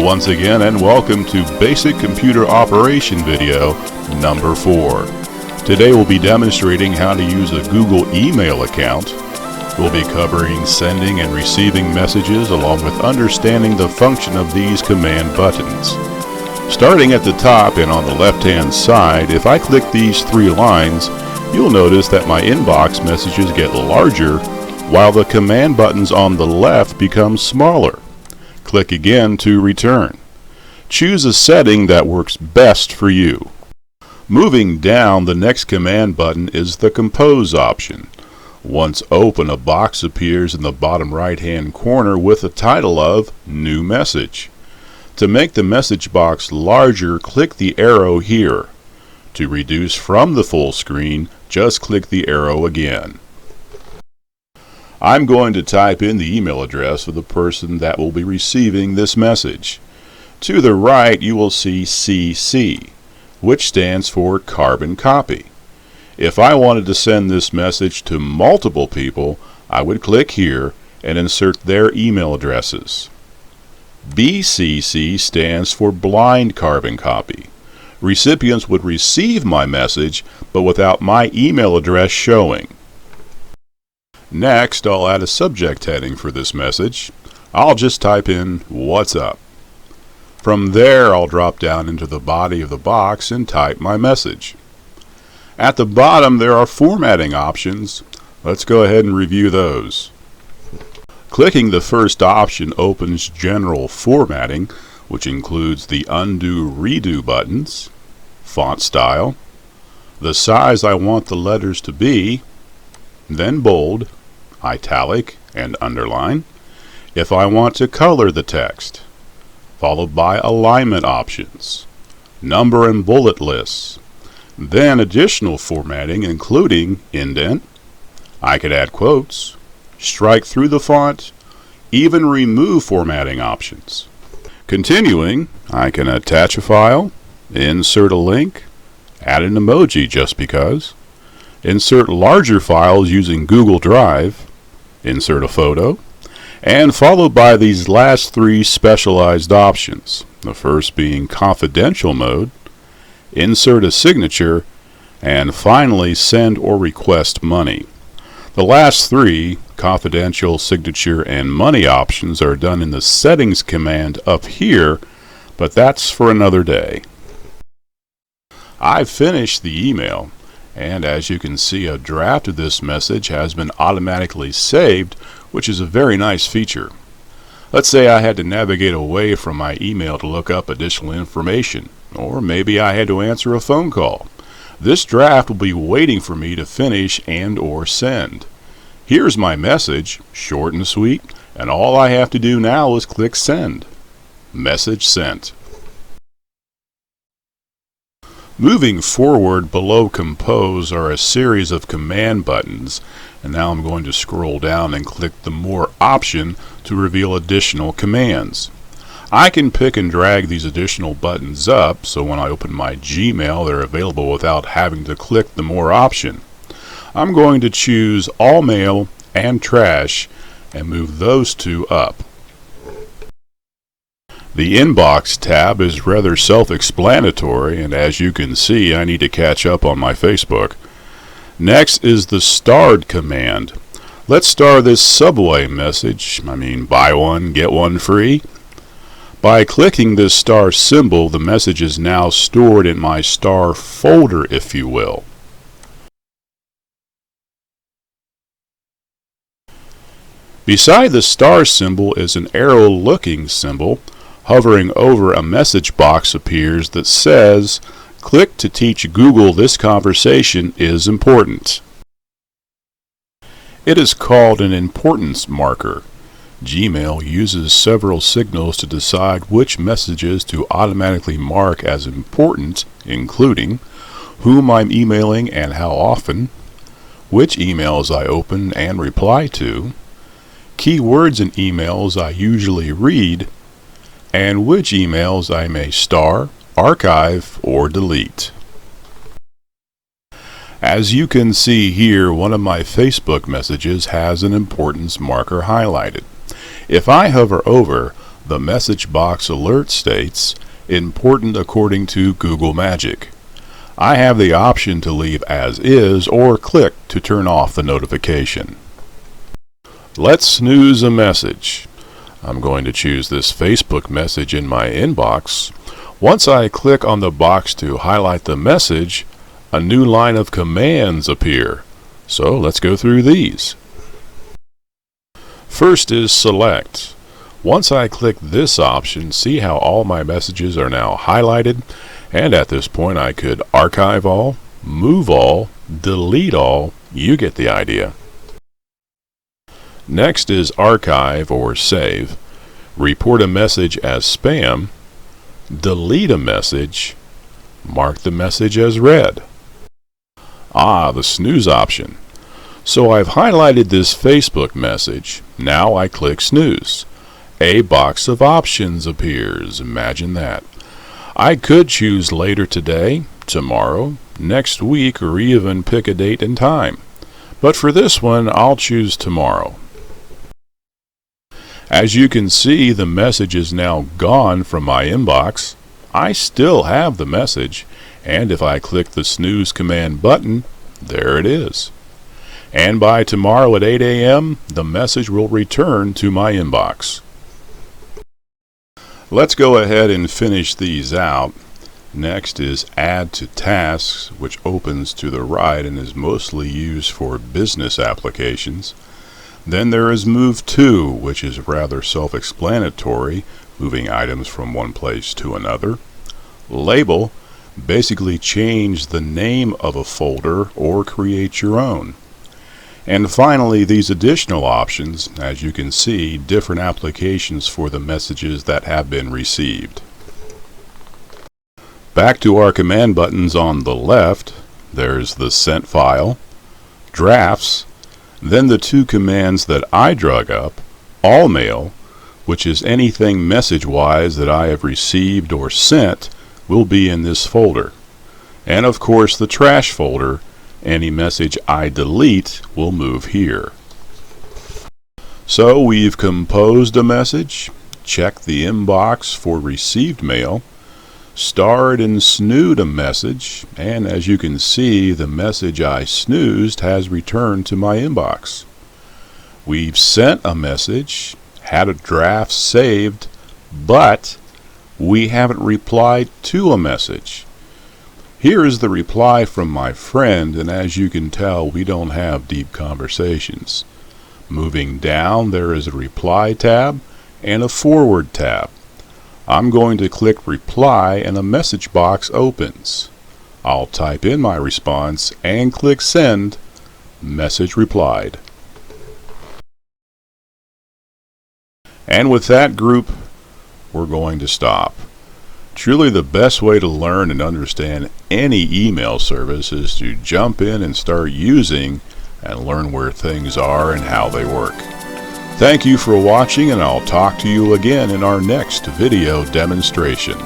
once again, and welcome to Basic Computer Operation video number 4. Today we'll be demonstrating how to use a Google email account. We'll be covering sending and receiving messages along with understanding the function of these command buttons. Starting at the top and on the left-hand side, if I click these 3 lines, you'll notice that my inbox messages get larger while the command buttons on the left become smaller. Click again to return. Choose a setting that works best for you. Moving down, the next command button is the Compose option. Once open, a box appears in the bottom right-hand corner with the title of New Message. To make the message box larger, click the arrow here. To reduce from the full screen, just click the arrow again. I'm going to type in the email address of the person that will be receiving this message. To the right, you will see CC, which stands for carbon copy. If I wanted to send this message to multiple people, I would click here and insert their email addresses. BCC stands for blind carbon copy. Recipients would receive my message, but without my email address showing. Next, I'll add a subject heading for this message. I'll just type in, "What's up?" From there, I'll drop down into the body of the box and type my message. At the bottom, there are formatting options. Let's go ahead and review those. Clicking the first option opens General Formatting, which includes the Undo Redo buttons, font style, the size I want the letters to be, then bold, italic, and underline, if I want to color the text, followed by alignment options, number and bullet lists, then additional formatting including indent. I could add quotes, strike through the font, even remove formatting options. Continuing, I can attach a file, insert a link, add an emoji just because, insert larger files using Google Drive, insert a photo, and followed by these last 3 specialized options, the first being confidential mode, insert a signature, and finally send or request money. The last 3, confidential, signature, and money options, are done in the settings command up here, but that's for another day. I've finished the email, and as you can see, a draft of this message has been automatically saved, which is a very nice feature. Let's say I had to navigate away from my email to look up additional information, or maybe I had to answer a phone call. This draft will be waiting for me to finish and or send. Here's my message, short and sweet, and all I have to do now is click send. Message sent. Moving forward, below Compose are a series of command buttons, and now I'm going to scroll down and click the More option to reveal additional commands. I can pick and drag these additional buttons up, so when I open my Gmail, they're available without having to click the More option. I'm going to choose All Mail and Trash and move those 2 up. The Inbox tab is rather self-explanatory, and as you can see, I need to catch up on my Facebook. Next is the Starred command. Let's star this Subway message, buy one, get one free. By clicking this star symbol, the message is now stored in my star folder, if you will. Beside the star symbol is an arrow-looking symbol. Hovering over a message box appears that says, "Click to teach Google this conversation is important." It is called an importance marker. Gmail uses several signals to decide which messages to automatically mark as important, including whom I'm emailing and how often, which emails I open and reply to, keywords in emails I usually read, and which emails I may star, archive, or delete. As you can see here, one of my Facebook messages has an importance marker highlighted. If I hover over, The message box alert states, "Important according to Google Magic." I have the option to leave as is or click to turn off the notification. Let's snooze a message. I'm going to choose this Facebook message in my inbox. Once I click on the box to highlight the message, a new line of commands appear. So let's go through these. First is select. Once I click this option, see how all my messages are now highlighted, and at this point I could archive all, move all, delete all, you get the idea. Next is archive or save, report a message as spam, delete a message, mark the message as read. The snooze option. So I've highlighted this Facebook message. Now I click snooze. A box of options appears. Imagine that. I could choose later today, tomorrow, next week, or even pick a date and time. But for this one, I'll choose tomorrow. As you can see, the message is now gone from my inbox. I still have the message, and if I click the snooze command button, there it is. And by tomorrow at 8 a.m., the message will return to my inbox. Let's go ahead and finish these out. Next is Add to Tasks, which opens to the right and is mostly used for business applications. Then there is Move To, which is rather self-explanatory, moving items from one place to another. Label, basically change the name of a folder or create your own. And finally, these additional options, as you can see, different applications for the messages that have been received. Back to our command buttons on the left, there's the Sent File, Drafts, then the two commands that I drug up, All Mail, which is anything message-wise that I have received or sent, will be in this folder. And of course the trash folder, any message I delete will move here. So we've composed a message, checked the inbox for received mail, starred and snoozed a message, and as you can see, the message I snoozed has returned to my inbox. We've sent a message, had a draft saved, but we haven't replied to a message. Here is the reply from my friend, and as you can tell, we don't have deep conversations. Moving down, there is a reply tab and a forward tab. I'm going to click reply and a message box opens. I'll type in my response and click send. Message replied. And with that group, we're going to stop. Truly the best way to learn and understand any email service is to jump in and start using and learn where things are and how they work. Thank you for watching, and I'll talk to you again in our next video demonstration.